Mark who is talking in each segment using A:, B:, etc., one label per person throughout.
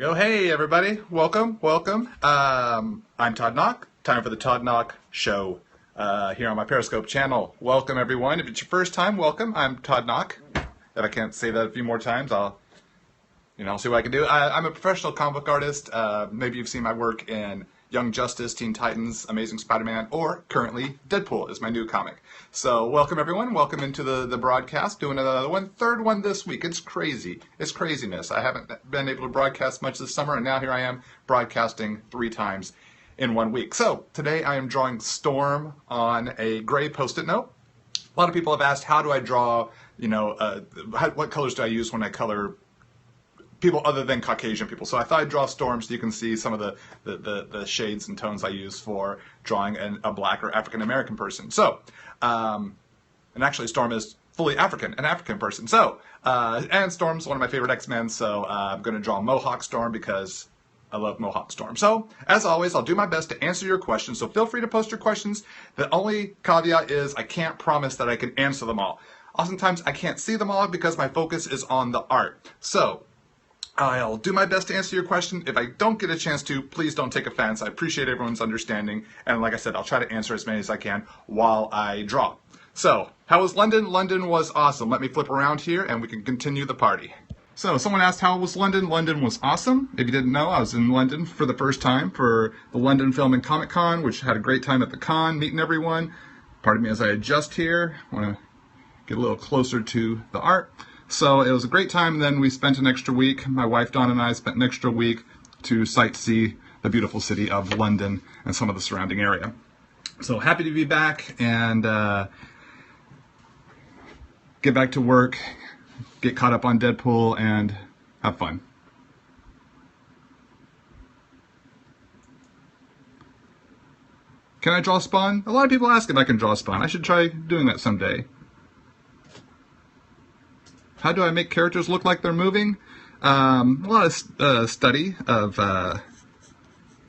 A: Yo, hey everybody, welcome. I'm Todd Nauck. Time for the Todd Nauck Show here on my Periscope channel. Welcome everyone. If it's your first time, welcome. I'm Todd Nauck. If I can't say that a few more times, I'll see what I can do. I'm a professional comic book artist. Maybe you've seen my work in Young Justice, Teen Titans, Amazing Spider-Man, or currently Deadpool is my new comic. So welcome everyone. Welcome into the broadcast. Doing another one, third one this week. It's crazy. It's craziness. I haven't been able to broadcast much this summer, and now here I am broadcasting 3 times in 1 week. So today I am drawing Storm on a gray Post-it note. A lot of people have asked, how do I draw, what colors do I use when I color people other than Caucasian people. So I thought I'd draw Storm so you can see some of the shades and tones I use for drawing a black or African American person. So, and actually Storm is fully African, an African person. So, and Storm's one of my favorite X-Men, so I'm going to draw Mohawk Storm because I love Mohawk Storm. So, as always, I'll do my best to answer your questions, so feel free to post your questions. The only caveat is I can't promise that I can answer them all. Oftentimes I can't see them all because my focus is on the art. So, I'll do my best to answer your question. If I don't get a chance to, please don't take offense. I appreciate everyone's understanding. And like I said, I'll try to answer as many as I can while I draw. So, how was London? London was awesome. Let me flip around here and we can continue the party. So, someone asked how was London? London was awesome. If you didn't know, I was in London for the first time for the London Film and Comic Con, which had a great time at the con, meeting everyone. Pardon me as I adjust here. I want to get a little closer to the art. So it was a great time. Then we spent an extra week. My wife Dawn and I spent an extra week to sightsee the beautiful city of London and some of the surrounding area. So happy to be back and get back to work, get caught up on Deadpool, and have fun. Can I draw Spawn? A lot of people ask if I can draw Spawn. I should try doing that someday. How do I make characters look like they're moving? A lot of study of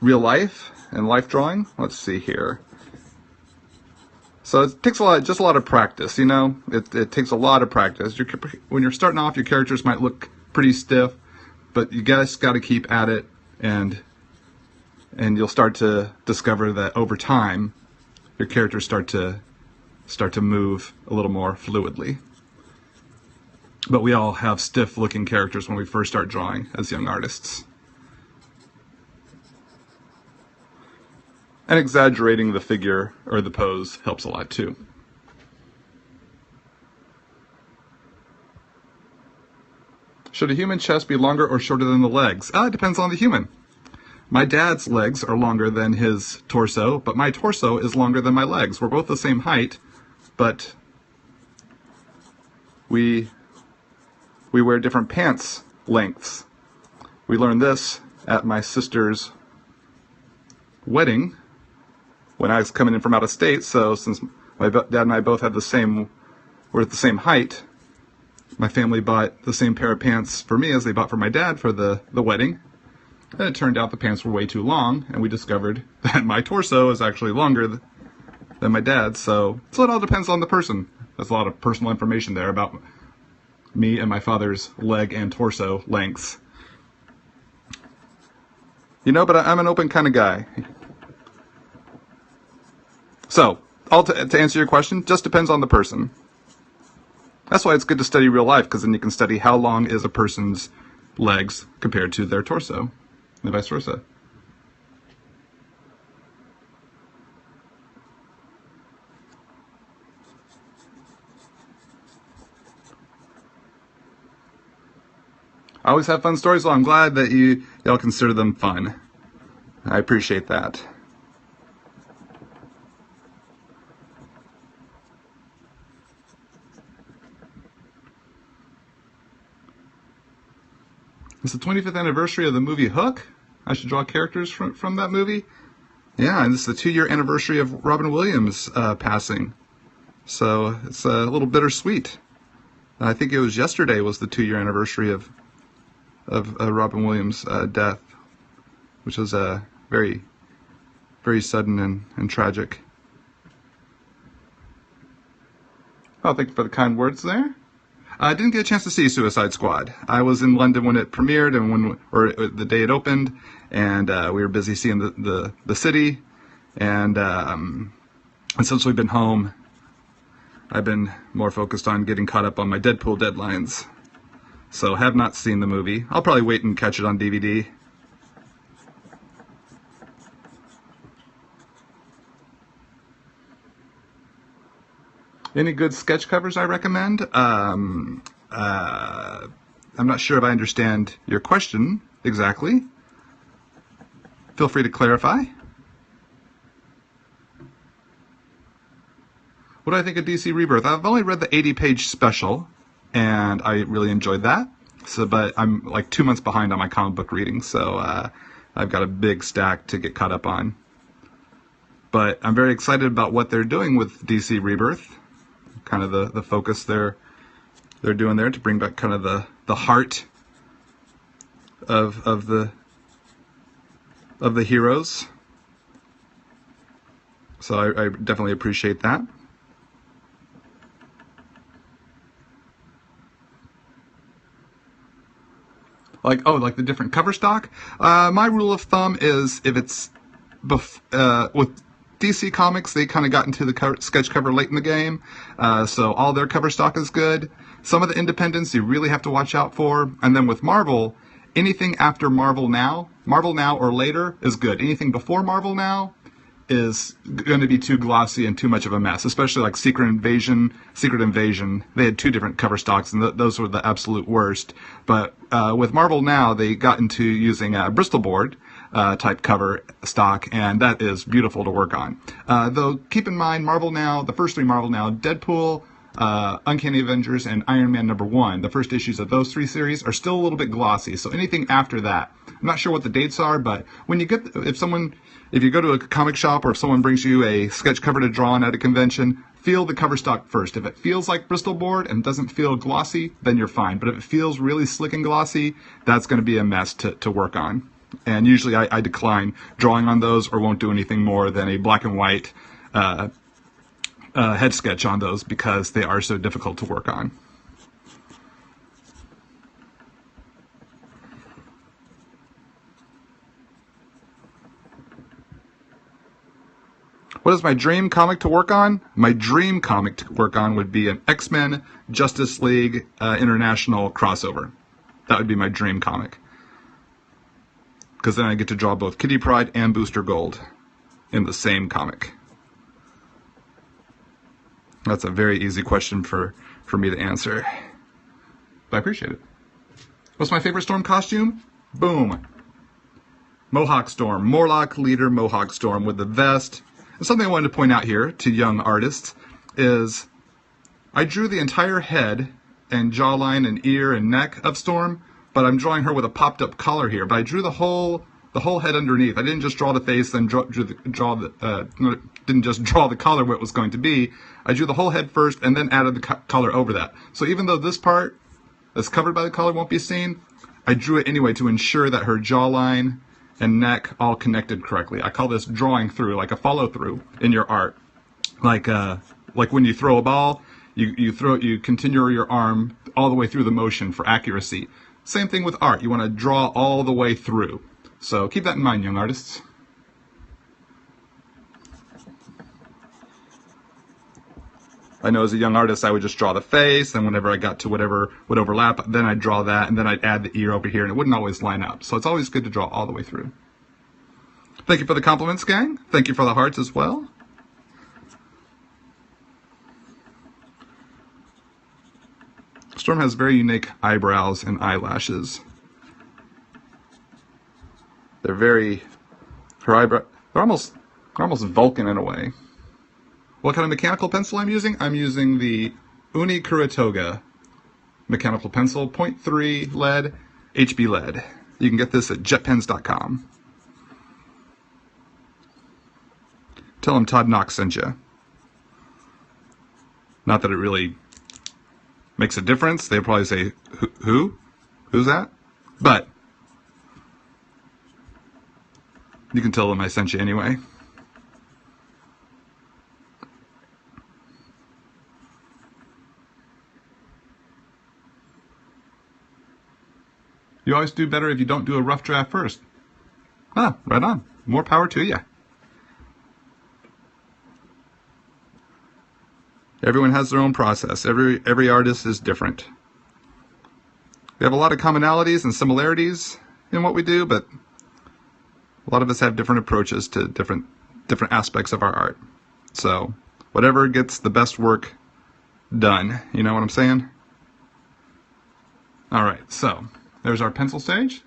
A: real life and life drawing. Let's see here. So it takes a lot of practice, you know? It takes a lot of practice. When you're starting off, your characters might look pretty stiff, but you guys got to keep at it, and you'll start to discover that over time, your characters start to move a little more fluidly. But we all have stiff-looking characters when we first start drawing as young artists. And exaggerating the figure or the pose helps a lot too. Should a human chest be longer or shorter than the legs? It depends on the human. My dad's legs are longer than his torso, but my torso is longer than my legs. We're both the same height, but we wear different pants lengths. We learned this at my sister's wedding when I was coming in from out of state. So since my dad and I both had were at the same height, my family bought the same pair of pants for me as they bought for my dad for the wedding. And it turned out the pants were way too long, and we discovered that my torso is actually longer than my dad's. So it all depends on the person. There's a lot of personal information there about me and my father's leg and torso lengths. But I'm an open kind of guy. So, to answer your question, just depends on the person. That's why it's good to study real life, because then you can study how long is a person's legs compared to their torso, and vice versa. I always have fun stories, so I'm glad that y'all consider them fun. I appreciate that. It's the 25th anniversary of the movie Hook. I should draw characters from that movie. Yeah, and this is the 2-year anniversary of Robin Williams passing. So it's a little bittersweet. I think it was yesterday was the 2-year anniversary of Robin Williams' death, which was very, very sudden and tragic. Oh, thank you for the kind words there. I didn't get a chance to see Suicide Squad. I was in London when it premiered or the day it opened, and we were busy seeing the city. And since we've been home, I've been more focused on getting caught up on my Deadpool deadlines. So have not seen the movie. I'll probably wait and catch it on DVD. Any good sketch covers I recommend? I'm not sure if I understand your question exactly. Feel free to clarify. What do I think of DC Rebirth? I've only read the 80-page special, and I really enjoyed that. But I'm like 2 months behind on my comic book reading, so I've got a big stack to get caught up on. But I'm very excited about what they're doing with DC Rebirth. Kind of the focus they're doing there to bring back kind of the heart of the heroes. So I definitely appreciate that. Like the different cover stock. My rule of thumb is if it's with DC Comics, they kind of got into the sketch cover late in the game, so all their cover stock is good. Some of the independents you really have to watch out for, and then with Marvel, anything after Marvel Now or later is good. Anything before Marvel Now is going to be too glossy and too much of a mess, especially like Secret Invasion. They had 2 different cover stocks, and those were the absolute worst. But with Marvel Now, they got into using Bristol board type cover stock, and that is beautiful to work on. Though keep in mind, Marvel Now, the first 3 Marvel Now, Deadpool, Uncanny Avengers, and Iron Man #1, the first issues of those 3 series are still a little bit glossy. So anything after that, I'm not sure what the dates are, but when you get, if you go to a comic shop or if someone brings you a sketch cover to draw on at a convention, feel the cover stock first. If it feels like Bristol board and doesn't feel glossy, then you're fine. But if it feels really slick and glossy, that's going to be a mess to work on. And usually I decline drawing on those or won't do anything more than a black and white head sketch on those because they are so difficult to work on. What is my dream comic to work on? My dream comic to work on would be an X-Men Justice League International crossover. That would be my dream comic. Because then I get to draw both Kitty Pryde and Booster Gold in the same comic. That's a very easy question for me to answer. But I appreciate it. What's my favorite Storm costume? Boom. Mohawk Storm. Morlock Leader Mohawk Storm with the vest. And something I wanted to point out here to young artists is I drew the entire head and jawline and ear and neck of Storm, but I'm drawing her with a popped up collar here. But I drew the whole head underneath. I didn't just draw the face, then didn't just draw the collar where it was going to be. I drew the whole head first and then added the collar over that. So even though this part that's covered by the collar won't be seen, I drew it anyway to ensure that her jawline and neck all connected correctly. I call this drawing through, like a follow through in your art. Like when you throw a ball, you continue your arm all the way through the motion for accuracy. Same thing with art. You want to draw all the way through. So keep that in mind, young artists. I know as a young artist I would just draw the face, and whenever I got to whatever would overlap, then I'd draw that, and then I'd add the ear over here, and it wouldn't always line up. So it's always good to draw all the way through. Thank you for the compliments, gang. Thank you for the hearts as well. Storm has very unique eyebrows and eyelashes. They're they're almost Vulcan in a way. What kind of mechanical pencil I'm using? I'm using the Uni Kuratoga mechanical pencil, 0.3 lead, HB lead. You can get this at jetpens.com. Tell them Todd Nauck sent you. Not that it really makes a difference. They'd probably say, who? Who's that? But you can tell them I sent you anyway. always do better if you don't do a rough draft first. Ah, right on. More power to you. Everyone has their own process. Every artist is different. We have a lot of commonalities and similarities in what we do, but a lot of us have different approaches to different aspects of our art. So whatever gets the best work done, you know what I'm saying? All right, so there's our pencil stage.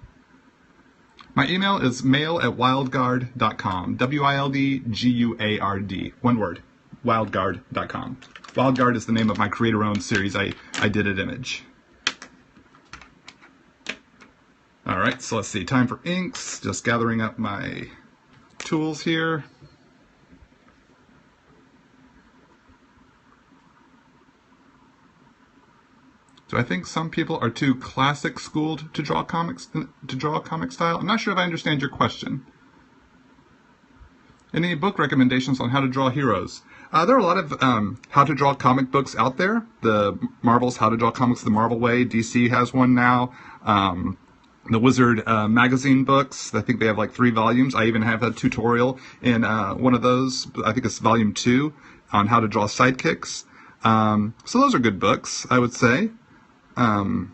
A: My email is mail@wildguard.com. WILDGUARD. One word. Wildguard.com. Wildguard is the name of my creator-owned series I did at Image. All right, so let's see. Time for inks. Just gathering up my tools here. So I think some people are too classic schooled to draw comic style. I'm not sure if I understand your question. Any book recommendations on how to draw heroes? There are a lot of how to draw comic books out there. The Marvel's How to Draw Comics the Marvel Way. DC has one now. The Wizard magazine books. I think they have like 3 volumes. I even have a tutorial in one of those. I think it's volume 2 on how to draw sidekicks. So those are good books, I would say. You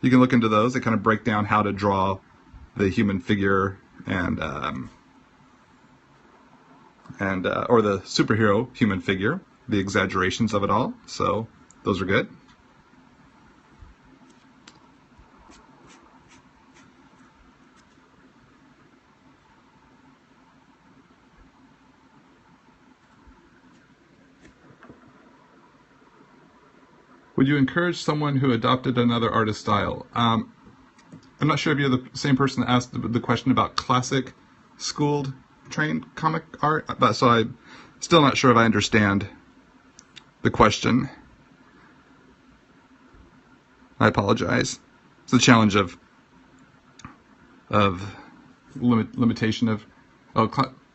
A: can look into those. They kind of break down how to draw the human figure and or the superhero human figure, the exaggerations of it all. So those are good. Would you encourage someone who adopted another artist's style? I'm not sure if you're the same person that asked the question about classic schooled trained comic art, but so I'm still not sure if I understand the question. I apologize. It's the challenge of limitation of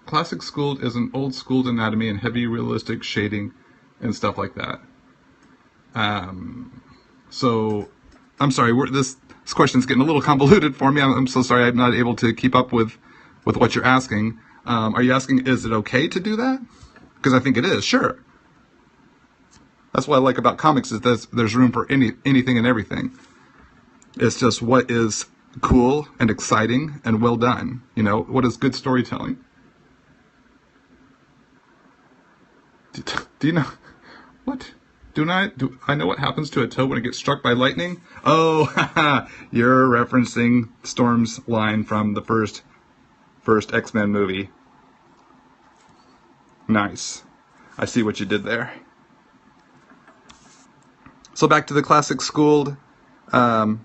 A: classic schooled is an old schooled anatomy and heavy realistic shading and stuff like that. So I'm sorry, this question's getting a little convoluted for me. I'm so sorry I'm not able to keep up with what you're asking. Are you asking, is it okay to do that? Because I think it is, sure. That's what I like about comics, is there's room for anything and everything. It's just what is cool and exciting and well done. You know, what is good storytelling? Do you know what? Do I know what happens to a toe when it gets struck by lightning? Oh, you're referencing Storm's line from the first X-Men movie. Nice. I see what you did there. So back to the classic schooled,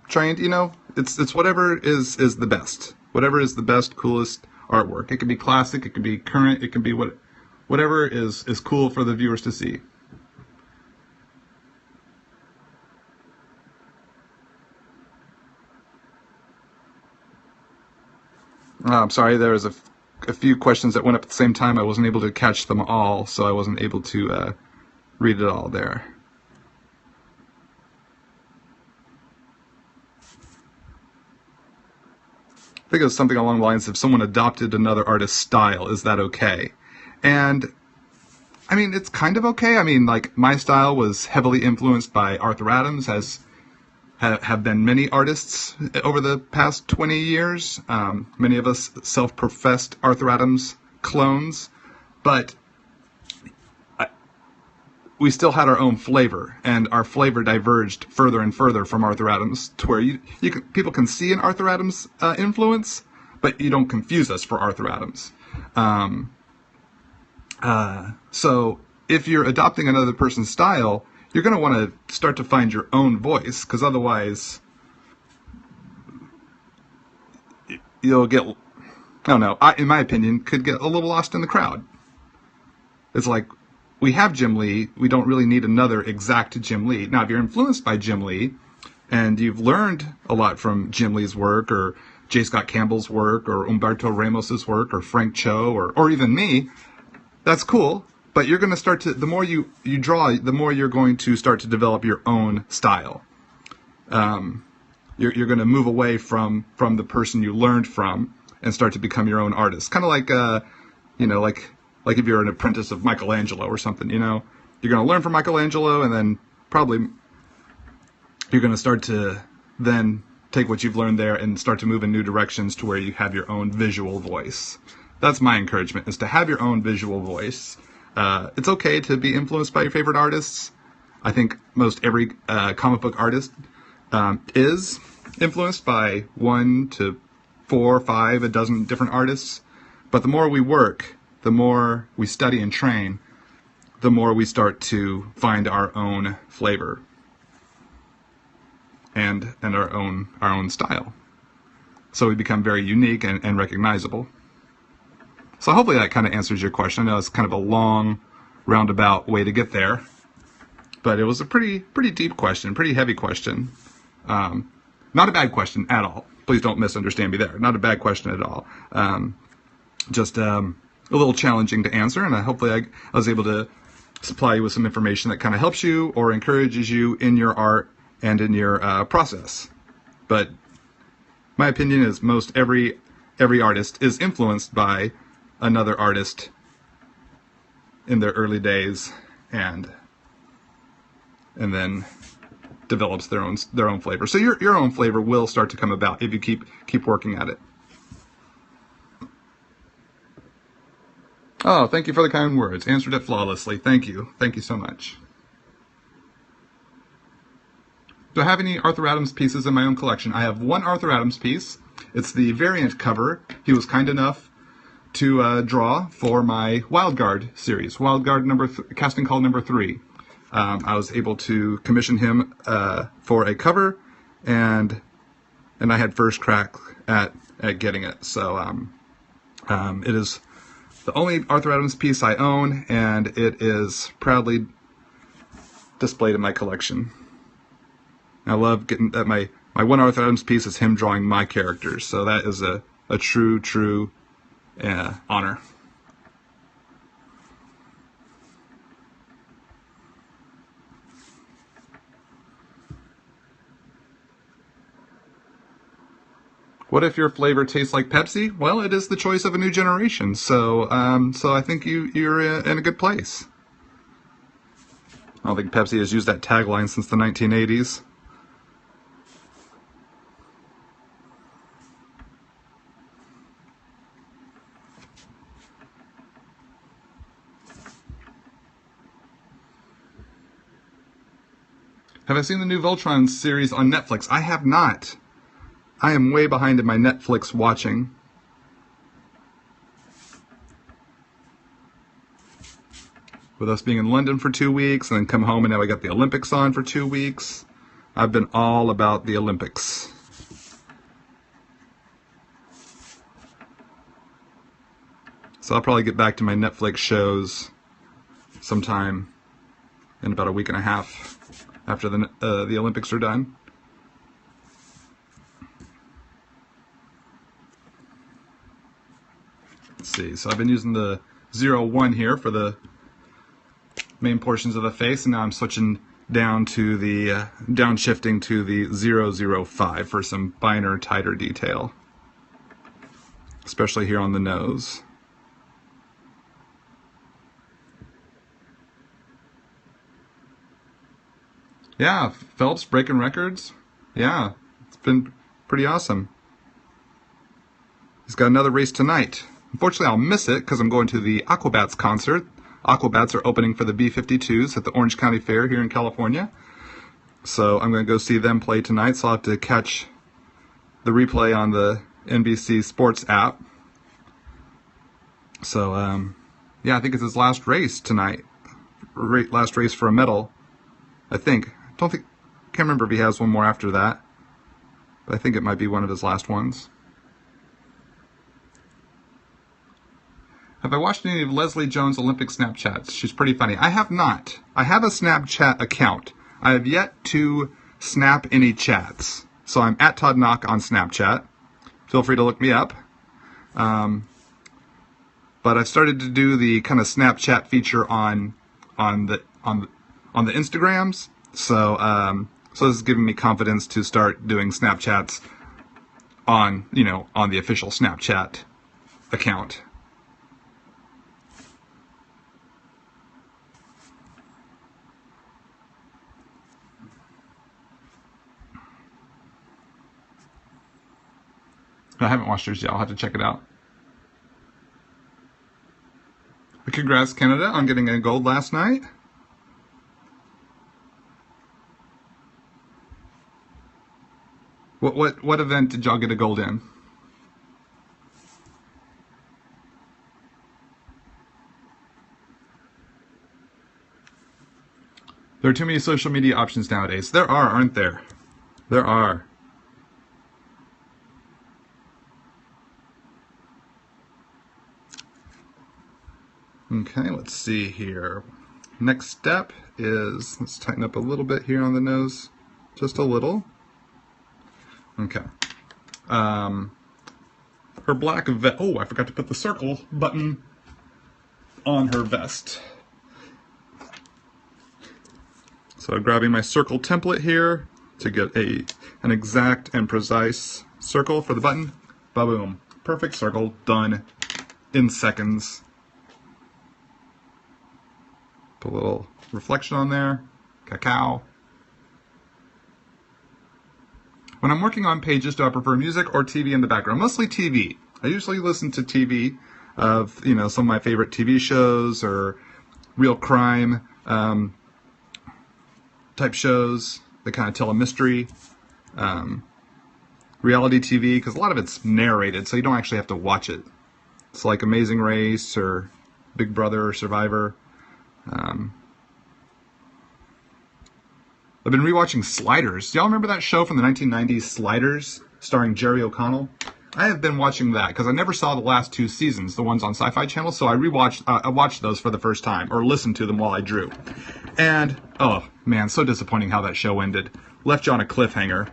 A: trained, you know, it's whatever is the best. Whatever is the best, coolest artwork. It can be classic, it can be current, it can be whatever is cool for the viewers to see. I'm sorry, there was a few questions that went up at the same time. I wasn't able to catch them all, so I wasn't able to read it all there. I think it was something along the lines of someone adopted another artist's style, is that okay? And I mean, it's kind of okay. I mean, like, my style was heavily influenced by Arthur Adams, have been many artists over the past 20 years. Many of us self-professed Arthur Adams clones, but we still had our own flavor, and our flavor diverged further and further from Arthur Adams, to where people can see an Arthur Adams influence, but you don't confuse us for Arthur Adams. So if you're adopting another person's style, you're going to want to start to find your own voice, because otherwise you'll get, I don't know, in my opinion, could get a little lost in the crowd. It's like, we have Jim Lee, we don't really need another exact Jim Lee. Now, if you're influenced by Jim Lee, and you've learned a lot from Jim Lee's work, or J. Scott Campbell's work, or Humberto Ramos's work, or Frank Cho, or even me, that's cool. But you're going to start to, the more you draw, the more you're going to start to develop your own style. you're going to move away from the person you learned from and start to become your own artist. Kind of like, like if you're an apprentice of Michelangelo or something, you're going to learn from Michelangelo, and then probably you're going to start to then take what you've learned there and start to move in new directions to where you have your own visual voice. That's my encouragement, is to have your own visual voice. It's okay to be influenced by your favorite artists. I think most every comic book artist is influenced by 1 to 4, 5, a dozen different artists. But the more we work, the more we study and train, the more we start to find our own flavor and our own style. So we become very unique and recognizable. So hopefully that kind of answers your question. I know it's kind of a long, roundabout way to get there, but it was a pretty deep question, pretty heavy question. Not a bad question at all. Please don't misunderstand me there. Not a bad question at all. Just a little challenging to answer, and hopefully I was able to supply you with some information that kind of helps you or encourages you in your art and in your process. But my opinion is most every artist is influenced by another artist in their early days, and then develops their own flavor. So your own flavor will start to come about if you keep working at it. Oh, thank you for the kind words. Answered it flawlessly. Thank you. Thank you so much. Do I have any Arthur Adams pieces in my own collection? I have one Arthur Adams piece. It's the variant cover. He was kind enough to draw for my Wild Guard series, Wild Guard casting call number 3. I was able to commission him for a cover, and I had first crack at getting it. So it is the only Arthur Adams piece I own, and it is proudly displayed in my collection. I love getting that my one Arthur Adams piece is him drawing my characters, so that is a true honor. What if your flavor tastes like Pepsi? Well, it is the choice of a new generation, so I think you're in a good place. I don't think Pepsi has used that tagline since the 1980s. Have I seen the new Voltron series on Netflix? I have not. I am way behind in my Netflix watching. With us being in London for 2 weeks and then come home and now I got the Olympics on for 2 weeks. I've been all about the Olympics. So I'll probably get back to my Netflix shows sometime in about a week and a half after the Olympics are done. Let's see, so I've been using the 01 here for the main portions of the face, and now I'm switching down to the, downshifting to the 005 for some finer, tighter detail, especially here on the nose. Yeah, Phelps breaking records. Yeah, it's been pretty awesome. He's got another race tonight. Unfortunately, I'll miss it because I'm going to the Aquabats concert. Aquabats are opening for the B-52s at the Orange County Fair here in California. So I'm going to go see them play tonight, so I'll have to catch the replay on the NBC Sports app. So, yeah, I think it's his last race tonight. Last race for a medal, I think. Can't remember if he has one more after that, but I think it might be one of his last ones. Have I watched any of Leslie Jones' Olympic Snapchats? She's pretty funny. I have not. I have a Snapchat account. I have yet to snap any chats. So I'm at Todd Nauck on Snapchat. Feel free to look me up. But I've started to do the kind of Snapchat feature on the Instagrams. So So this is giving me confidence to start doing Snapchats on, on the official Snapchat account. I haven't watched yours yet. I'll have to check it out. Congrats, Canada, on getting a gold last night. What event did y'all get a gold in? There are too many social media options nowadays. There are, aren't there? There are. Okay, let's see here. Next step is, let's tighten up a little bit here on the nose. Just a little. Okay. Her black vest. Oh, I forgot to put the circle button on her vest. So grabbing my circle template here to get an exact and precise circle for the button. Ba-boom. Perfect circle, done in seconds. Put a little reflection on there. Cacao. When I'm working on pages, do I prefer music or TV in the background? Mostly TV. I usually listen to TV of, some of my favorite TV shows or real crime type shows that kind of tell a mystery. Reality TV, because a lot of it's narrated, so you don't actually have to watch it. It's like Amazing Race or Big Brother or Survivor. I've been rewatching Sliders. Do y'all remember that show from the 1990s, Sliders, starring Jerry O'Connell? I have been watching that because I never saw the last 2 seasons, the ones on Sci-Fi Channel, so I watched those for the first time, or listened to them while I drew. And, oh man, so disappointing how that show ended. Left you on a cliffhanger.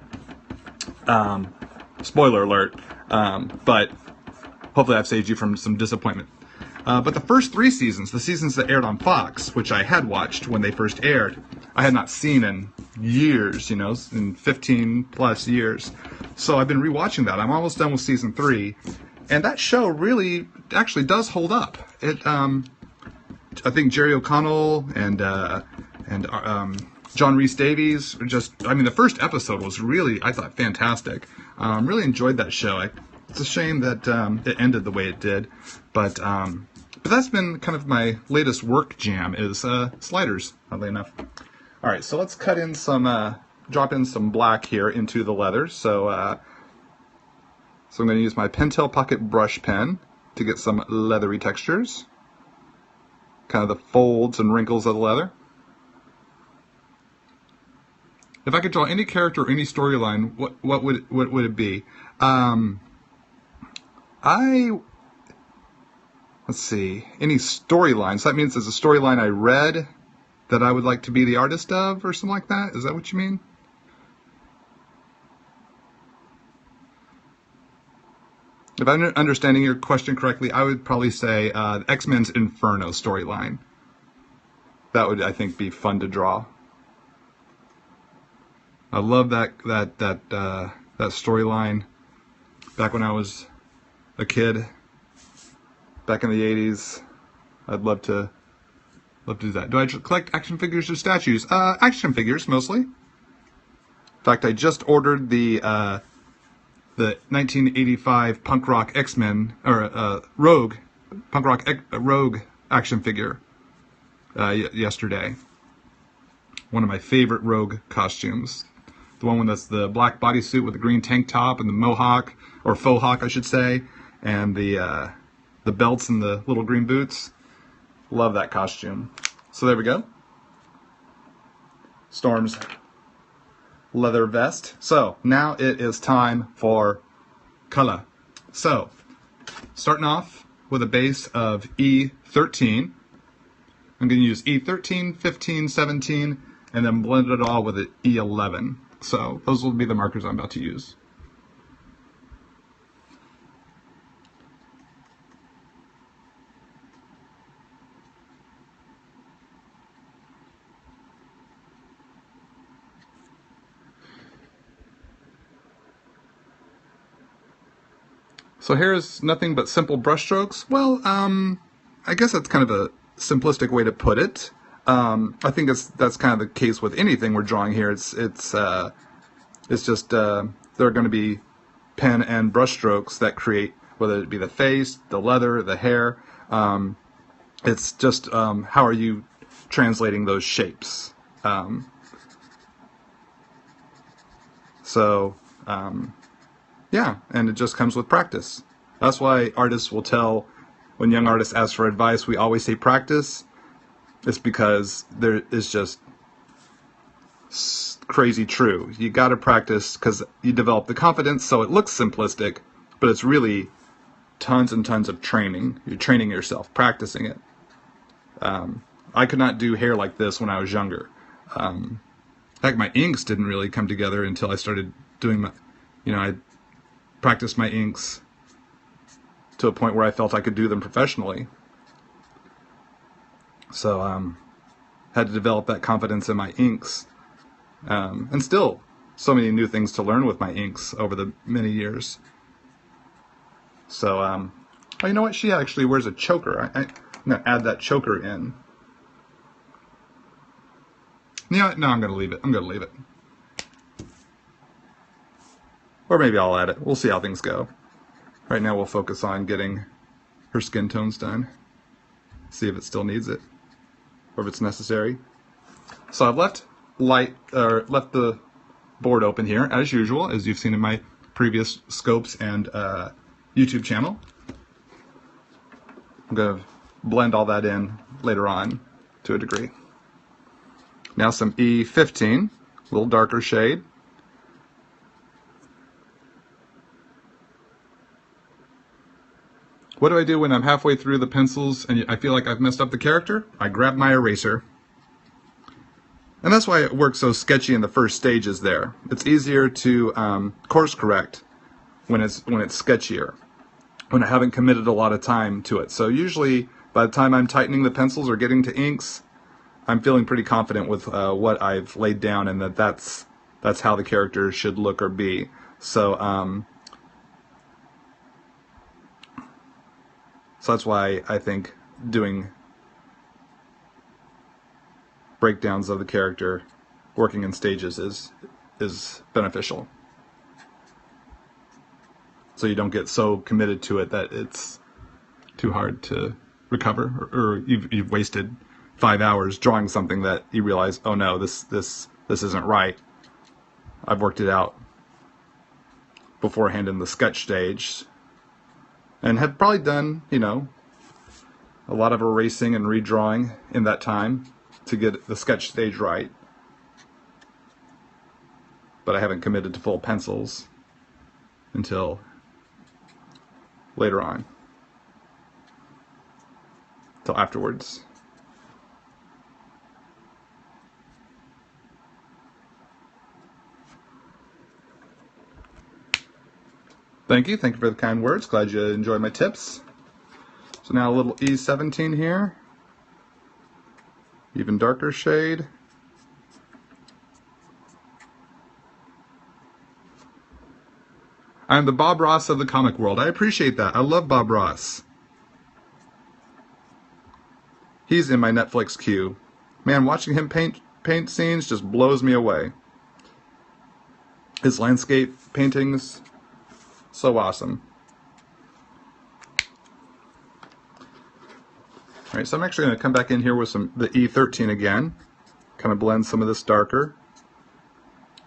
A: Spoiler alert. But hopefully I've saved you from some disappointment. But the first 3 seasons, the seasons that aired on Fox, which I had watched when they first aired, I had not seen in years, in 15 plus years. So I've been rewatching that. I'm almost done with season 3. And that show really actually does hold up. I think Jerry O'Connell and John Rhys Davies are the first episode was really, I thought, fantastic. Really enjoyed that show. It's a shame that it ended the way it did. But that's been kind of my latest work jam is Sliders, oddly enough. All right, so let's cut in drop in some black here into the leather. So I'm going to use my Pentel Pocket brush pen to get some leathery textures. Kind of the folds and wrinkles of the leather. If I could draw any character or any storyline, what would it be? Let's see, any storylines. That means there's a storyline I read that I would like to be the artist of, or something like that? Is that what you mean? If I'm understanding your question correctly, I would probably say X-Men's Inferno storyline. That would, I think, be fun to draw. I love that storyline. Back when I was a kid, back in the 80s, I'd love to do that. Do I collect action figures or statues? Action figures mostly. In fact, I just ordered the 1985 punk rock X-Men or Rogue punk rock Rogue action figure yesterday. One of my favorite Rogue costumes. The one that's the black bodysuit with the green tank top and the mohawk, or faux hawk, I should say, and the belts and the little green boots. Love that costume. So there we go. Storm's leather vest. So now it is time for color. So starting off with a base of E13. I'm going to use E13, 15, 17, and then blend it all with an E11. So those will be the markers I'm about to use. So here's nothing but simple brushstrokes. Well, I guess that's kind of a simplistic way to put it. I think that's kind of the case with anything we're drawing here. It's just there are going to be pen and brushstrokes that create, whether it be the face, the leather, the hair. It's just how are you translating those shapes? Yeah, and it just comes with practice. That's why artists will tell, when young artists ask for advice, we always say practice. It's because there is just crazy true. You got to practice because you develop the confidence, so it looks simplistic, but it's really tons and tons of training. You're training yourself, practicing it. I could not do hair like this when I was younger. In fact, my inks didn't really come together until I started doing my, I practiced my inks to a point where I felt I could do them professionally. So, had to develop that confidence in my inks. And still, so many new things to learn with my inks over the many years. So, oh, you know what? She actually wears a choker. I'm going to add that choker in. No, I'm going to leave it. Or maybe I'll add it. We'll see how things go. Right now we'll focus on getting her skin tones done. See if it still needs it, or if it's necessary. So I've left the board open here, as usual, as you've seen in my previous scopes and YouTube channel. I'm going to blend all that in later on to a degree. Now some E15, a little darker shade. What do I do when I'm halfway through the pencils and I feel like I've messed up the character? I grab my eraser. And that's why it works so sketchy in the first stages there. It's easier to course correct when it's sketchier, when I haven't committed a lot of time to it. So usually by the time I'm tightening the pencils or getting to inks, I'm feeling pretty confident with what I've laid down, and that's how the character should look or be. So so that's why I think doing breakdowns of the character, working in stages, is beneficial. So you don't get so committed to it that it's too hard to recover, or you've wasted 5 hours drawing something that you realize, oh no, this isn't right. I've worked it out beforehand in the sketch stage, and had probably done, a lot of erasing and redrawing in that time to get the sketch stage right. But I haven't committed to full pencils until later on, till afterwards. Thank you for the kind words. Glad you enjoyed my tips. So now a little E17 here, even darker shade. I'm the Bob Ross of the comic world. I appreciate that. I love Bob Ross. He's in my Netflix queue. Man, watching him paint scenes just blows me away. His landscape paintings, so awesome. All right, so I'm actually going to come back in here with the E13 again. Kind of blend some of this darker.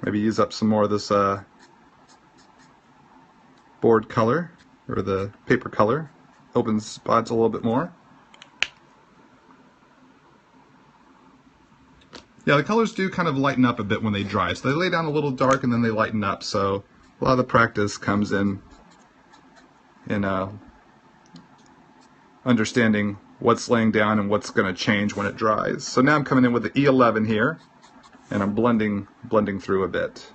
A: Maybe use up some more of this board color, or the paper color. Opens spots a little bit more. Yeah, the colors do kind of lighten up a bit when they dry. So they lay down a little dark and then they lighten up. So a lot of the practice comes in understanding what's laying down and what's going to change when it dries. So now I'm coming in with the E11 here, and I'm blending through a bit.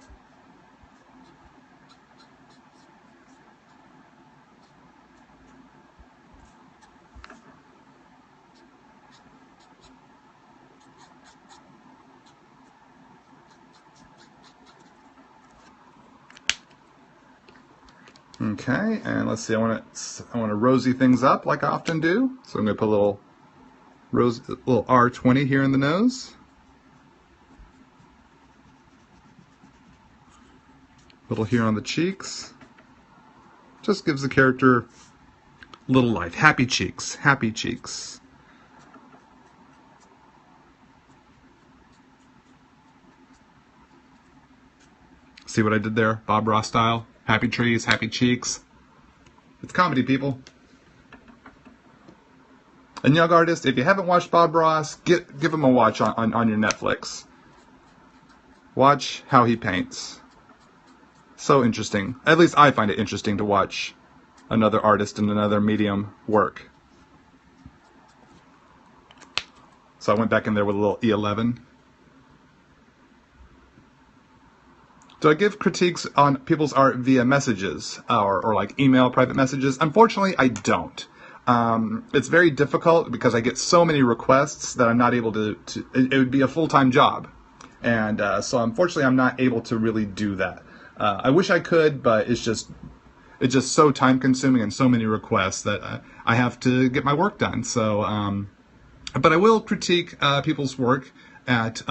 A: Okay, and let's see. I want to rosy things up like I often do. So I'm going to put a little R20 here in the nose. Little here on the cheeks. Just gives the character a little life. Happy cheeks. Happy cheeks. See what I did there? Bob Ross style. Happy trees, happy cheeks. It's comedy, people. And young artists, if you haven't watched Bob Ross, give him a watch on your Netflix. Watch how he paints. So interesting. At least I find it interesting to watch another artist in another medium work. So I went back in there with a little E11. Do I give critiques on people's art via messages or like email private messages? Unfortunately, I don't. It's very difficult because I get so many requests that I'm not able to it would be a full-time job. And so unfortunately, I'm not able to really do that. I wish I could, but it's just so time-consuming and so many requests that I have to get my work done. So, but I will critique people's work at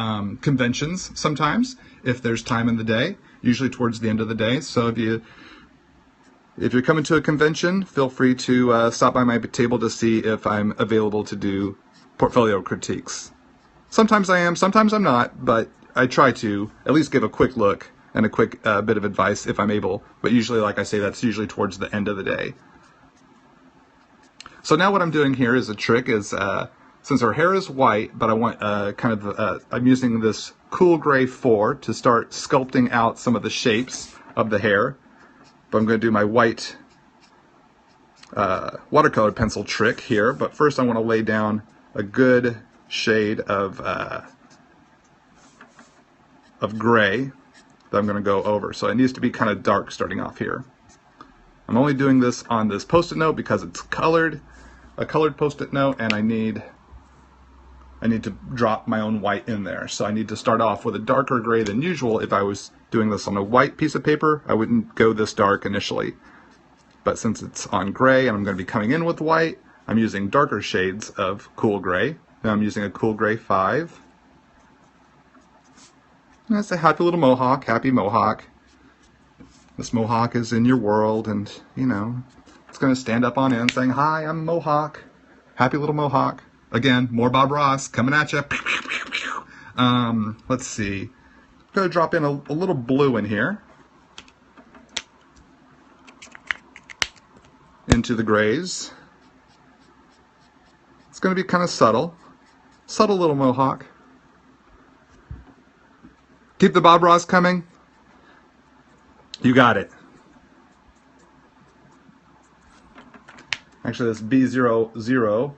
A: conventions sometimes if there's time in the day, usually towards the end of the day. So if you're coming to a convention, feel free to stop by my table to see if I'm available to do portfolio critiques. Sometimes I am, sometimes I'm not, but I try to at least give a quick look and a quick bit of advice if I'm able. But usually, like I say, that's usually towards the end of the day. So now what I'm doing here is a trick is, since her hair is white, but I want I'm using this cool gray 4 to start sculpting out some of the shapes of the hair. But I'm going to do my white watercolor pencil trick here. But first I want to lay down a good shade of gray that I'm going to go over. So it needs to be kind of dark starting off here. I'm only doing this on this post-it note because it's colored, a colored post-it note, and I need to drop my own white in there. So I need to start off with a darker gray than usual. If I was doing this on a white piece of paper, I wouldn't go this dark initially. But since it's on gray and I'm going to be coming in with white, I'm using darker shades of cool gray. Now I'm using a cool gray 5. And that's a happy little mohawk, happy mohawk. This mohawk is in your world, and you know, it's going to stand up on end saying, "Hi, I'm Mohawk." Happy little mohawk. Again, more Bob Ross coming at you. Let's see. I'm going to drop in a little blue in here. Into the grays. It's going to be kind of subtle. Subtle little mohawk. Keep the Bob Ross coming. You got it. Actually, this B00,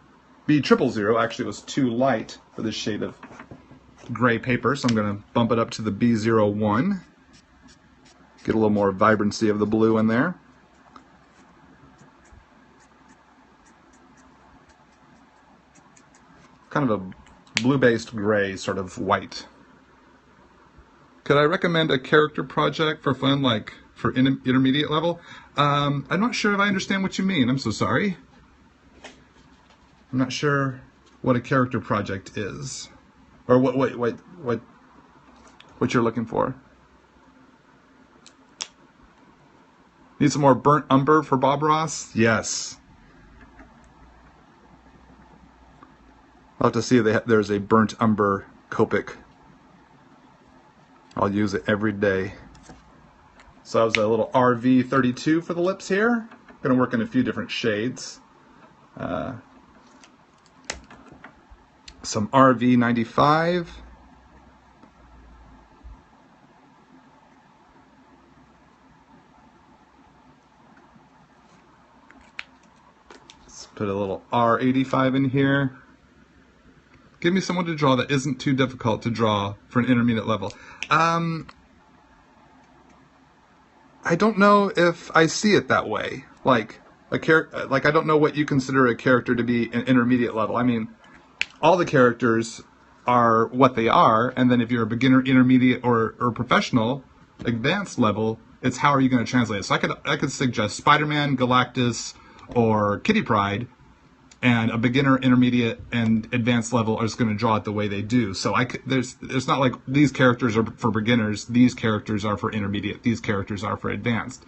A: B000 actually was too light for this shade of gray paper, so I'm going to bump it up to the B01. Get a little more vibrancy of the blue in there. Kind of a blue-based gray sort of white. Could I recommend a character project for fun, like for intermediate level? I'm not sure if I understand what you mean. I'm so sorry. I'm not sure what a character project is, or what you're looking for. Need some more burnt umber for Bob Ross? Yes. I'll have to see if there's a burnt umber Copic. I'll use it every day. So that was a little RV32 for the lips here. I'm going to work in a few different shades. Some RV95. Let's put a little R85 in here. Give me someone to draw that isn't too difficult to draw for an intermediate level. I don't know if I see it that way. Like I don't know what you consider a character to be an intermediate level. I mean, all the characters are what they are, and then if you're a beginner, intermediate, or professional, advanced level, It's how are you going to translate it. So I could suggest Spider-Man, Galactus, or Kitty Pryde, and a beginner, intermediate, and advanced level are just going to draw it the way they do. So there's not like these characters are for beginners, these characters are for intermediate, these characters are for advanced.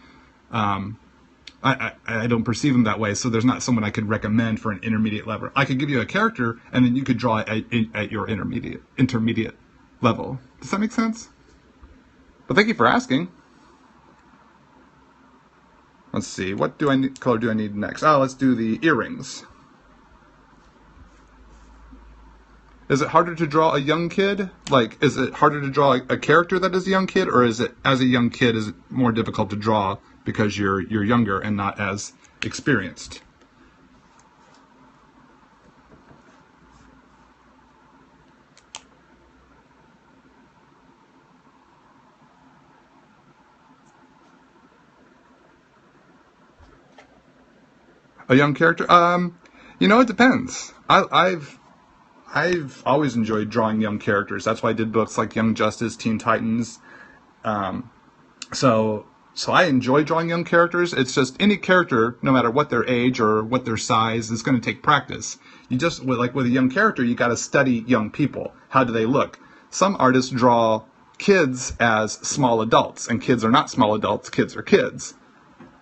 A: I don't perceive them that way, so there's not someone I could recommend for an intermediate level. I could give you a character, and then you could draw it at your intermediate level. Does that make sense? But thank you for asking. Let's see, what color do I need next? Oh, let's do the earrings. Is it harder to draw a young kid? Like, is it harder to draw a character that is a young kid, or is it, as a young kid, is it more difficult to draw because you're younger and not as experienced? A young character? It depends. I've always enjoyed drawing young characters. That's why I did books like Young Justice, Teen Titans. So I enjoy drawing young characters. It's just any character, no matter what their age or what their size, is going to take practice. You just, like with a young character, you got to study young people. How do they look? Some artists draw kids as small adults, and kids are not small adults. Kids are kids.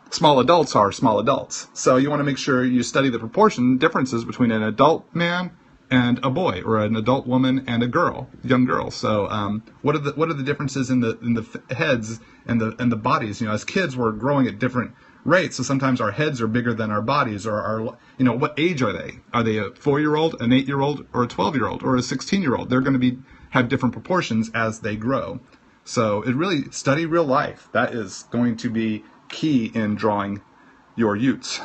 A: Small adults are small adults. So you want to make sure you study the proportion differences between an adult man and a boy, or an adult woman and a girl, young girl. So what are the differences in the heads and the bodies? As kids, we're growing at different rates. So sometimes our heads are bigger than our bodies, or what age are they? Are they a 4-year-old, an 8-year-old, or a 12-year-old, or a 16-year-old? They're going to have different proportions as they grow. So it really, study real life. That is going to be key in drawing your Utes.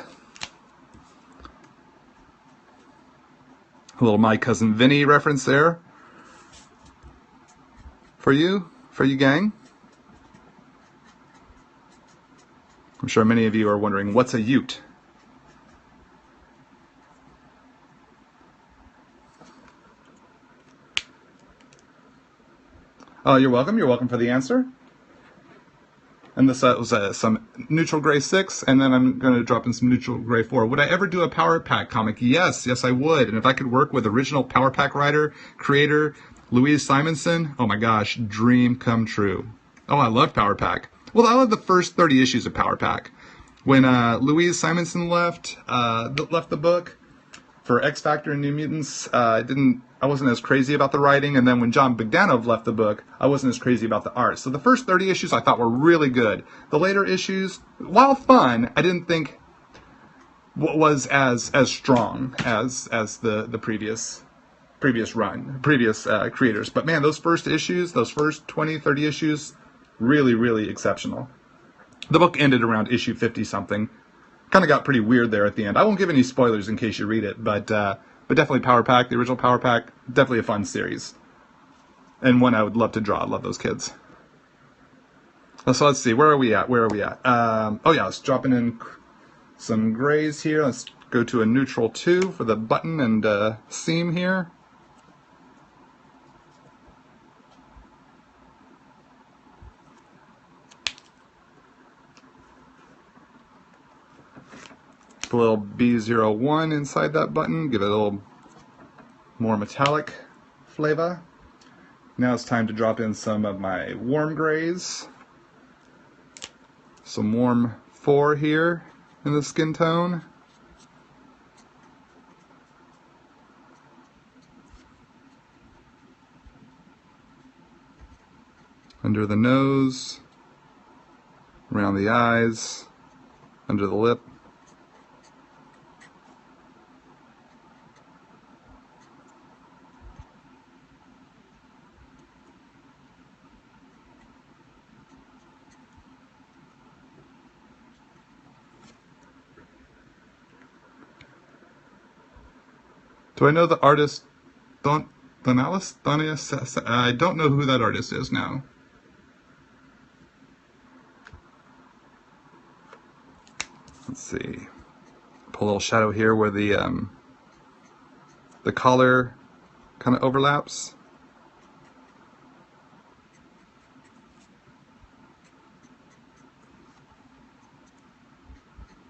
A: A little My Cousin Vinny reference there for you gang. I'm sure many of you are wondering, what's a Ute? Oh, you're welcome. You're welcome for the answer. And this was some neutral gray 6, and then I'm going to drop in some neutral gray 4. Would I ever do a Power Pack comic? Yes, I would. And if I could work with original Power Pack writer, creator, Louise Simonson, oh my gosh, dream come true. Oh, I love Power Pack. Well, I love the first 30 issues of Power Pack. When Louise Simonson left the book for X Factor and New Mutants, I wasn't as crazy about the writing, and then when John Bogdanov left the book, I wasn't as crazy about the art. So the first 30 issues I thought were really good. The later issues, while fun, I didn't think was as strong as the previous creators. But man, those first issues, those first 20, 30 issues, really, really exceptional. The book ended around issue 50-something. Kind of got pretty weird there at the end. I won't give any spoilers in case you read it, but definitely Power Pack, the original Power Pack, definitely a fun series. And one I would love to draw. I love those kids. So let's see, where are we at? Let's drop in some grays here. Let's go to a neutral 2 for the button and seam here. Put a little B01 inside that button, give it a little more metallic flavor. Now it's time to drop in some of my warm grays. Some warm 4 here in the skin tone. Under the nose, around the eyes, under the lip. Do I know the artist? I don't know who that artist is now. Let's see. Pull a little shadow here where the collar kind of overlaps.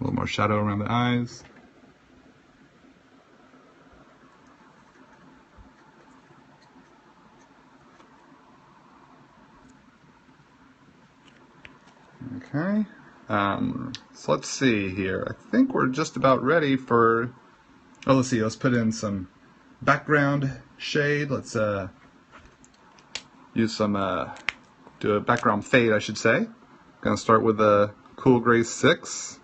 A: little more shadow around the eyes. Okay, so let's see here. I think we're just about ready for, oh, let's see, let's put in some background shade. Let's use some, do a background fade, I should say. Gonna start with the Cool Gray 6.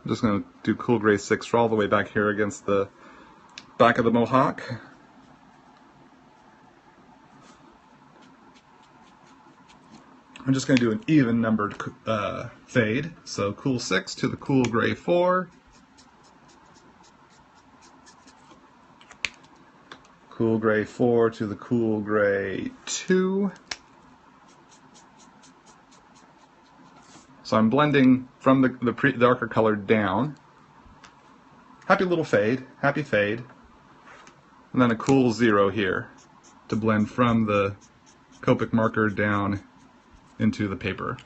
A: I'm just gonna do Cool Gray 6 for all the way back here against the back of the mohawk. I'm just going to do an even numbered fade. So Cool 6 to the Cool Gray 4. Cool Gray 4 to the Cool Gray 2. So I'm blending from the darker color down. Happy little fade, happy fade. And then a Cool 0 here to blend from the Copic marker down into the paper,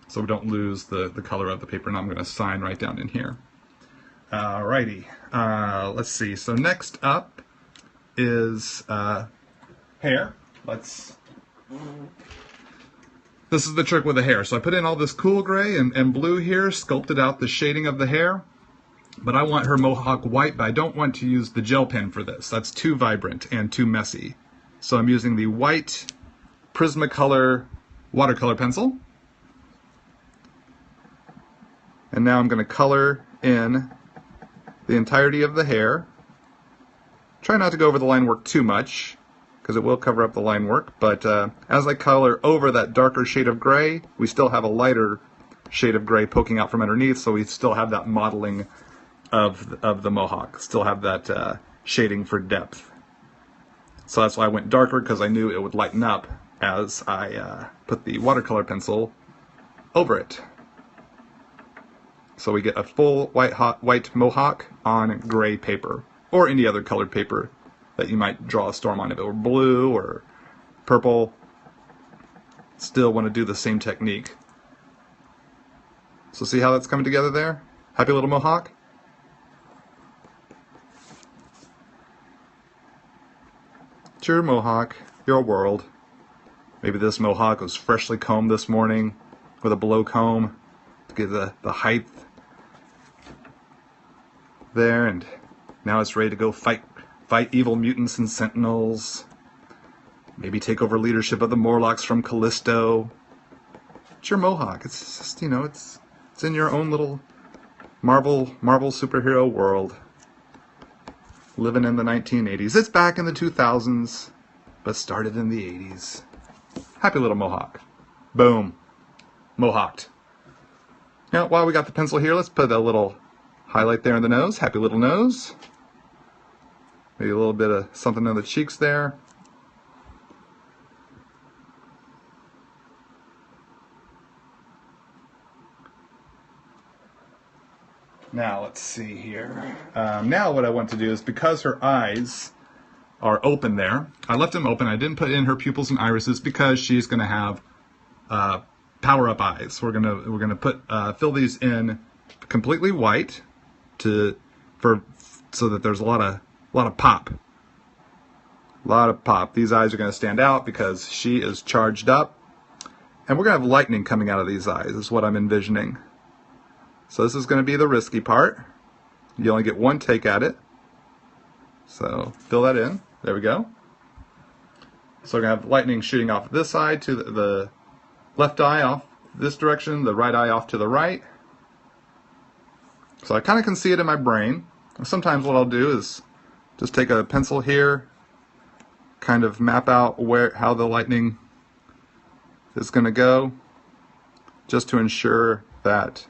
A: so we don't lose the color of the paper. And I'm going to sign right down in here. Alrighty, let's see. So next up is hair. This is the trick with the hair. So I put in all this cool gray and blue here, sculpted out the shading of the hair, but I want her mohawk white, but I don't want to use the gel pen for this. That's too vibrant and too messy. So I'm using the white Prismacolor watercolor pencil. And now I'm going to color in the entirety of the hair. Try not to go over the line work too much, because it will cover up the line work. But as I color over that darker shade of gray, we still have a lighter shade of gray poking out from underneath, so we still have that modeling of the mohawk. Still have that shading for depth. So that's why I went darker, because I knew it would lighten up as I put the watercolor pencil over it. So we get a full white mohawk on gray paper, or any other colored paper that you might draw a storm on. If it were blue or purple, still want to do the same technique. So see how that's coming together there? Happy little mohawk? It's your mohawk, your world. Maybe this mohawk was freshly combed this morning with a blow comb to get the height there, and now it's ready to go fight evil mutants and sentinels. Maybe take over leadership of the Morlocks from Callisto. It's your mohawk. It's just, you know, it's in your own little Marvel superhero world. Living in the 1980s. It's back in the 2000s, but started in the 80s. Happy little mohawk. Boom. Mohawked. Now, while we got the pencil here, let's put a little highlight there in the nose. Happy little nose. Maybe a little bit of something on the cheeks there. Now, let's see here. Now what I want to do is, because her eyes are open there, I left them open. I didn't put in her pupils and irises because she's going to have power-up eyes. We're gonna put fill these in completely white so that there's a lot of pop. A lot of pop. These eyes are going to stand out because she is charged up, and we're going to have lightning coming out of these eyes. Is what I'm envisioning. So this is going to be the risky part. You only get one take at it. So fill that in. There we go. So we're going to have lightning shooting off this side to the left eye off this direction, the right eye off to the right. So I kind of can see it in my brain. Sometimes what I'll do is just take a pencil here, kind of map out how the lightning is going to go, just to ensure that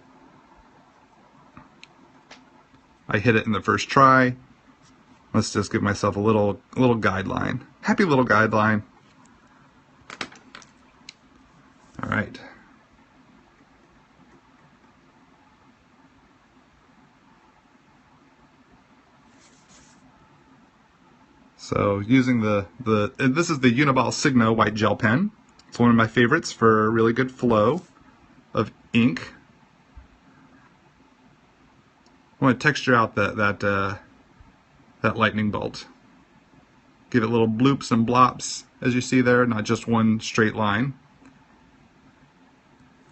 A: I hit it in the first try. Let's just give myself a little guideline. Happy little guideline. All right. So using this is the Uniball Signo white gel pen. It's one of my favorites for a really good flow of ink. I want to texture out that lightning bolt. Give it little bloops and blops, as you see there, not just one straight line.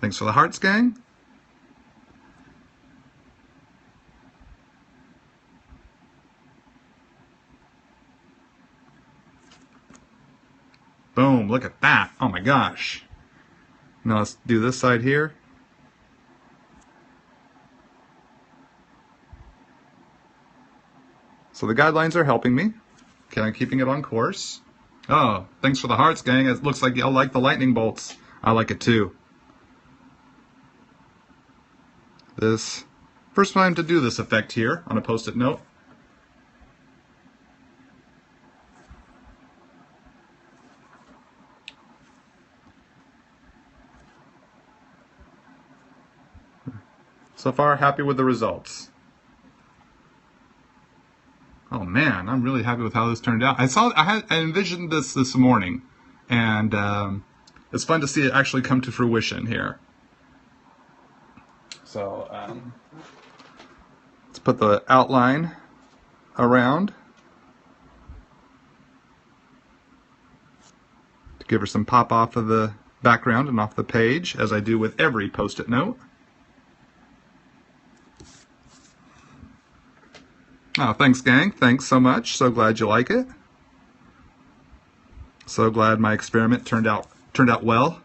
A: Thanks for the hearts, gang. Boom, look at that. Oh my gosh. Now let's do this side here. So the guidelines are helping me. Okay, I'm keeping it on course. Oh, thanks for the hearts, gang. It looks like y'all like the lightning bolts. I like it too. This first time to do this effect here on a post-it note. So far, happy with the results. Oh man, I'm really happy with how this turned out. I envisioned this morning, and it's fun to see it actually come to fruition here. So let's put the outline around to give her some pop off of the background and off the page, as I do with every post-it note. Oh, thanks, gang. Thanks so much. So glad you like it. So glad my experiment turned out well.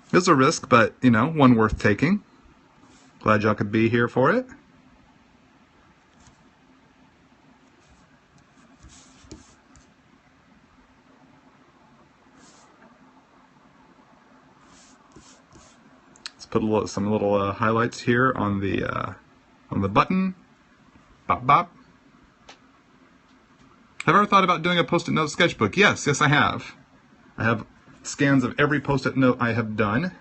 A: It was a risk, but, you know, one worth taking. Glad y'all could be here for it. Put some little highlights here on the button. Bop bop. Have I ever thought about doing a post-it note sketchbook? Yes, I have. I have scans of every post-it note I have done.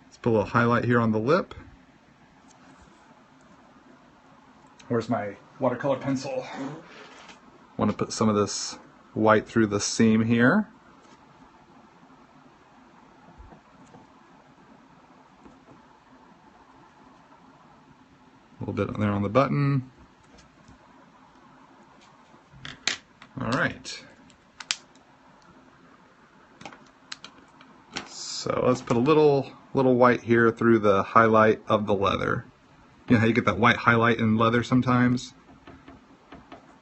A: Let's put a little highlight here on the lip. Where's my watercolor pencil? Want to put some of this white through the seam here. A little bit there on the button. All right. So let's put a little white here through the highlight of the leather. You know how you get that white highlight in leather sometimes?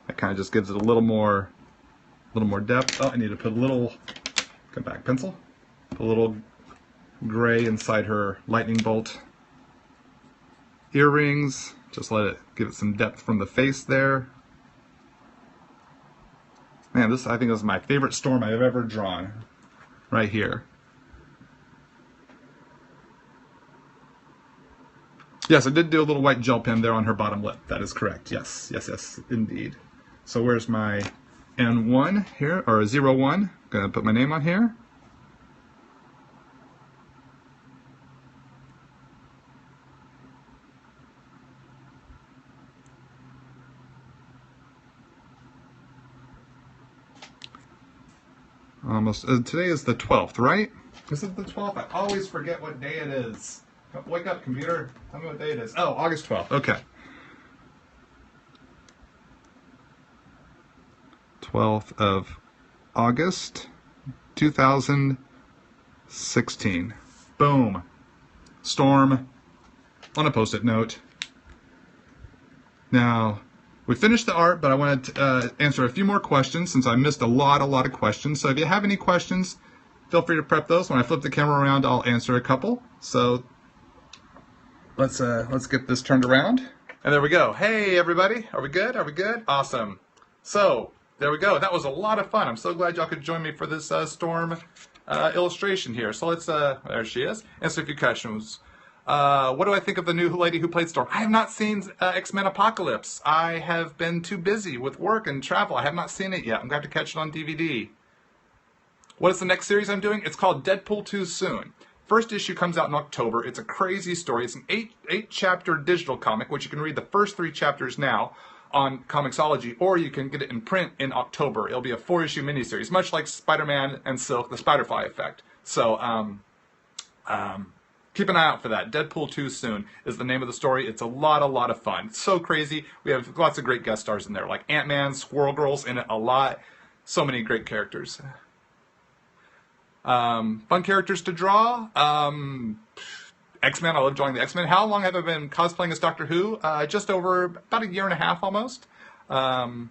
A: That kind of just gives it a little more depth. Oh, I need to put a little, come back, pencil. Put a little gray inside her lightning bolt earrings. Just give it some depth from the face there. Man, this I think is my favorite storm I've ever drawn. Right here. Yes, I did do a little white gel pen there on her bottom lip. That is correct. Yes, indeed. So where's my N1 here, or 01? Gonna put my name on here. Almost. Today is the 12th, right? Is it the 12th? I always forget what day it is. Wake up, computer. Tell me what day it is. Oh, August 12th. Okay. 12th of August, 2016. Boom. Storm on a post-it note. Now, we finished the art, but I want to answer a few more questions since I missed a lot of questions. So if you have any questions, feel free to prep those. When I flip the camera around, I'll answer a couple. So let's get this turned around. And there we go. Hey, everybody. Are we good? Are we good? Awesome. So there we go. That was a lot of fun. I'm so glad y'all could join me for this storm illustration here. So let's, there she is. Answer a few questions. What do I think of the new lady who played Storm? I have not seen X-Men Apocalypse. I have been too busy with work and travel. I have not seen it yet. I'm going to have to catch it on DVD. What is the next series I'm doing? It's called Deadpool Too Soon. First issue comes out in October. It's a crazy story. It's an eight-chapter digital comic, which you can read the first 3 chapters now on Comixology, or you can get it in print in October. It'll be a 4-issue miniseries, much like Spider-Man and Silk, the Spider-Fly effect. So keep an eye out for that. Deadpool 2 soon is the name of the story. It's a lot of fun. It's so crazy. We have lots of great guest stars in there, like Ant-Man, Squirrel Girl's in it a lot. So many great characters. Fun characters to draw. X-Men, I love drawing the X-Men. How long have I been cosplaying as Doctor Who? Just over about a year and a half almost. Did I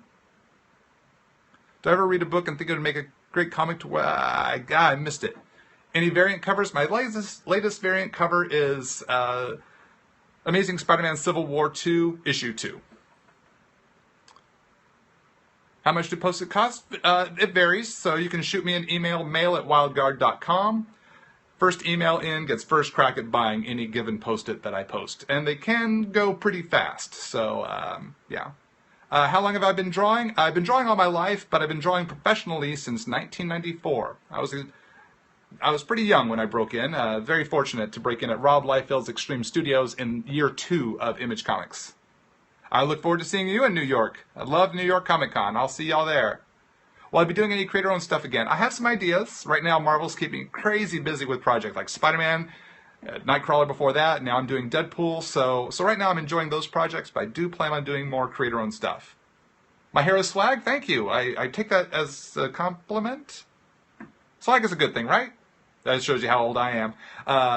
A: ever read a book and think it would make a great comic? I missed it. Any variant covers? My latest variant cover is Amazing Spider-Man Civil War 2, Issue 2. How much do post-it cost? It varies, so you can shoot me an email, mail@wildguard.com. First email in gets first crack at buying any given post-it that I post. And they can go pretty fast, so yeah. How long have I been drawing? I've been drawing all my life, but I've been drawing professionally since 1994. I was pretty young when I broke in. Very fortunate to break in at Rob Liefeld's Extreme Studios in year 2 of Image Comics. I look forward to seeing you in New York. I love New York Comic Con. I'll see y'all there. Will I be doing any creator-owned stuff again? I have some ideas. Right now, Marvel's keeping me crazy busy with projects like Spider-Man, Nightcrawler before that. Now I'm doing Deadpool. So right now I'm enjoying those projects, but I do plan on doing more creator-owned stuff. My hair is swag? Thank you. I take that as a compliment. Swag is a good thing, right? That shows you how old I am.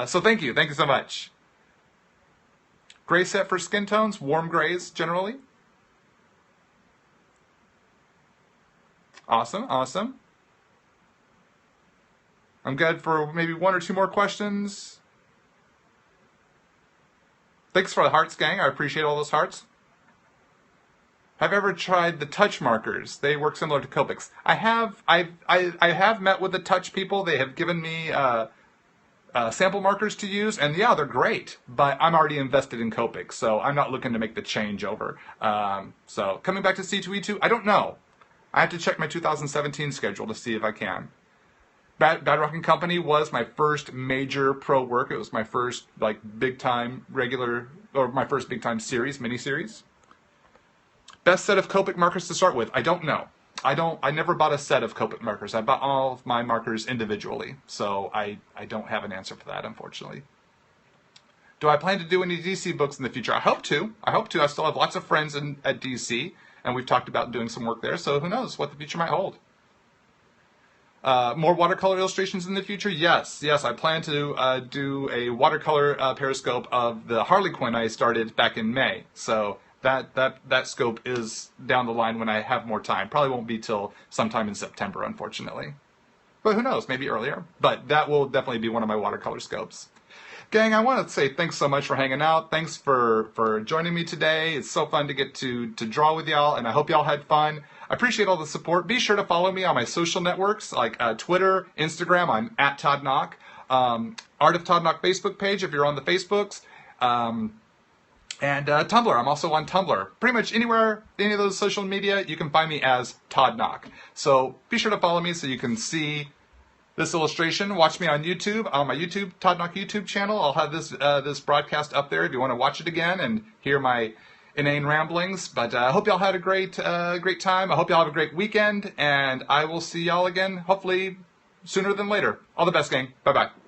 A: So thank you. Thank you so much. Gray set for skin tones, warm grays generally. Awesome, awesome. I'm good for maybe 1 or 2 more questions. Thanks for the hearts, gang. I appreciate all those hearts. Have you ever tried the touch markers? They work similar to Copics. I have met with the touch people. They have given me sample markers to use, and yeah, they're great. But I'm already invested in Copics, so I'm not looking to make the change over. So coming back to C2E2, I don't know. I have to check my 2017 schedule to see if I can. Bad Rockin' Company was my first major pro work. It was my first like big time regular, or my first big time series, mini-series. Best set of Copic markers to start with? I don't know. I never bought a set of Copic markers. I bought all of my markers individually. So I don't have an answer for that, unfortunately. Do I plan to do any DC books in the future? I hope to. I still have lots of friends at DC, and we've talked about doing some work there, so who knows what the future might hold. More watercolor illustrations in the future? Yes, I plan to do a watercolor Periscope of the Harley Quinn I started back in May. So that scope is down the line when I have more time. Probably won't be till sometime in September, unfortunately. But who knows, maybe earlier. But that will definitely be one of my watercolor scopes. Gang, I want to say thanks so much for hanging out. Thanks for joining me today. It's so fun to get to draw with y'all, and I hope y'all had fun. I appreciate all the support. Be sure to follow me on my social networks like Twitter, Instagram. I'm at Todd Nauck. Art of Todd Nauck Facebook page if you're on the Facebooks. And Tumblr. I'm also on Tumblr. Pretty much anywhere, any of those social media, you can find me as Todd Nauck. So be sure to follow me so you can see this illustration. Watch me on YouTube, on my YouTube, Todd Nauck YouTube channel. I'll have this broadcast up there if you want to watch it again and hear my inane ramblings. But I hope y'all had a great time. I hope y'all have a great weekend, and I will see y'all again, hopefully sooner than later. All the best, gang. Bye-bye.